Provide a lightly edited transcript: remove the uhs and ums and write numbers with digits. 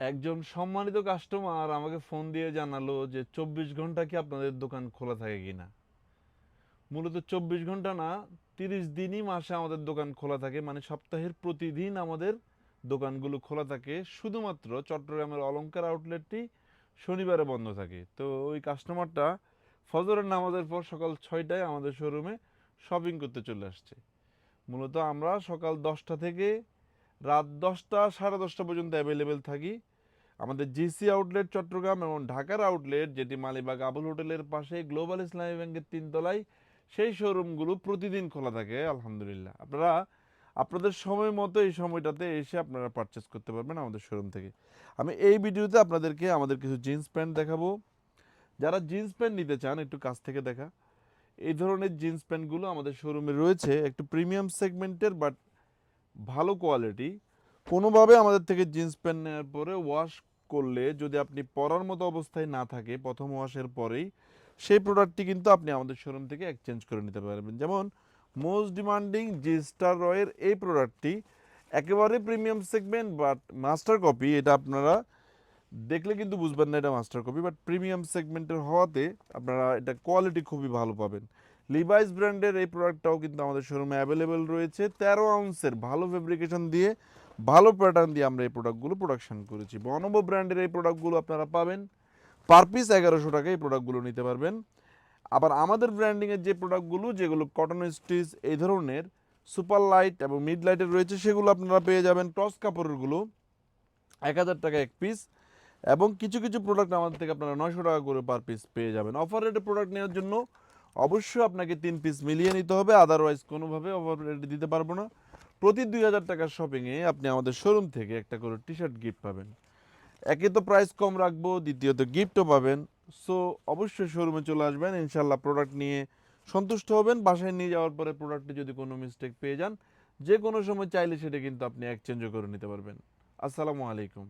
একজন সম্মানিত কাস্টমার আমাকে ফোন দিয়ে জানালো যে 24 ঘন্টা কি আপনাদের দোকান খোলা থাকে কিনা। মূলত 24 ঘন্টা না, 30 দিনই মাসে আমাদের দোকান খোলা থাকে, মানে সপ্তাহের প্রতিদিন আমাদের দোকানগুলো খোলা থাকে। শুধুমাত্র চট্টগ্রামের অলংকার আউটলেটটি শনিবারে বন্ধ থাকে। তো ওই কাস্টমারটা ফজরের নামাজের পর সকাল 6টায় আমাদের শোরুমে শপিং করতে চলে আসছে। মূলত আমরা সকাল 10টা থেকে রাত 10টা 10:30 পর্যন্ত অ্যাভেলেবেল থাকি। আমাদের জিসি আউটলেট চট্টগ্রাম এবং ঢাকার আউটলেট, যেটি মালিবাগ আবুল হোটেলের পাশে গ্লোবাল ইসলামী ব্যাংকের 3 তলায়, সেই শোরুমগুলো প্রতিদিন খোলা থাকে আলহামদুলিল্লাহ। আপনারা আপনাদের সময় মতো এই সময়টাতে এসে আপনারা পারচেস করতে পারবেন আমাদের শোরুম থেকে। আমি এই ভিডিওতে আপনাদেরকে আমাদের কিছু জিন্স প্যান্ট দেখাবো। যারা জিন্স প্যান্ট নিতে চান একটু কাছ থেকে দেখা, এই ধরনের জিন্স প্যান্টগুলো আমাদের শোরুমে রয়েছে। একটু প্রিমিয়াম সেগমেন্টের বাট ভালো কোয়ালিটি। কোনোভাবে আমাদের থেকে জিন্স প্যান্ট নেওয়ার পরে ওয়াশ করলে যদি আপনি পরার মতো অবস্থায় না থাকে প্রথম ওয়াশের পরেই, সেই প্রোডাক্টটি কিন্তু আপনি আমাদের শোরুম থেকে এক্সচেঞ্জ করে নিতে পারবেন। যেমন মোস্ট ডিমান্ডিং জি স্টার রয়ের এই প্রোডাক্টটি একেবারে premium segment but master copy. এটা আপনারা দেখলে কিন্তু বুঝবেন না এটা মাস্টার কপি, বাট প্রিমিয়াম সেগমেন্টের হওয়াতে আপনারা এটা কোয়ালিটি খুবই ভালো পাবেন। লিভাইস ব্র্যান্ডের এই প্রোডাক্টটাও কিন্তু আমাদের শোরুমে অ্যাভেলেবেল রয়েছে। 13 আউন্সের ভালো ফেব্রিকেশন দিয়ে, ভালো প্যাটার্ন দিয়ে আমরা এই প্রোডাক্টগুলো প্রোডাকশন করেছি। বনবো ব্র্যান্ডের এই প্রোডাক্টগুলো আপনারা পাবেন পার পিস 1100 টাকায় এই প্রোডাক্টগুলো নিতে পারবেন। আবার আমাদের ব্র্যান্ডিংয়ের যে প্রোডাক্টগুলো, যেগুলো কটন স্টিচ এই ধরনের সুপার লাইট এবং মিড লাইটের রয়েছে, সেগুলো আপনারা পেয়ে যাবেন টস কাপড়েরগুলো 1000 টাকা এক পিস। এবং কিছু কিছু প্রোডাক্ট আমাদের থেকে আপনারা 900 টাকা করে পার পিস পেয়ে যাবেন। অফার রেটে প্রোডাক্ট নেওয়ার জন্য অবশ্যই আপনাকে 3 পিস মিলিয়ে নিতে হবে, আদারওয়াইজ কোনোভাবে অফার রেটে দিতে পারবো না। প্রতি 2000 টাকার শপিংয়ে আপনি আমাদের শোরুম থেকে একটা করে টি শার্ট গিফট পাবেন। একে তো প্রাইস কম রাখবো, দ্বিতীয়ত গিফটও পাবেন। সো অবশ্যই শোরুমে চলে আসবেন, ইনশাল্লাহ প্রোডাক্ট নিয়ে সন্তুষ্ট হবেন। বাসায় নিয়ে যাওয়ার পরে প্রোডাক্টে যদি কোনো মিস্টেক পেয়ে যান, যে কোনো সময় চাইলে সেটা কিন্তু আপনি এক্সচেঞ্জও করে নিতে পারবেন। আসসালামু আলাইকুম।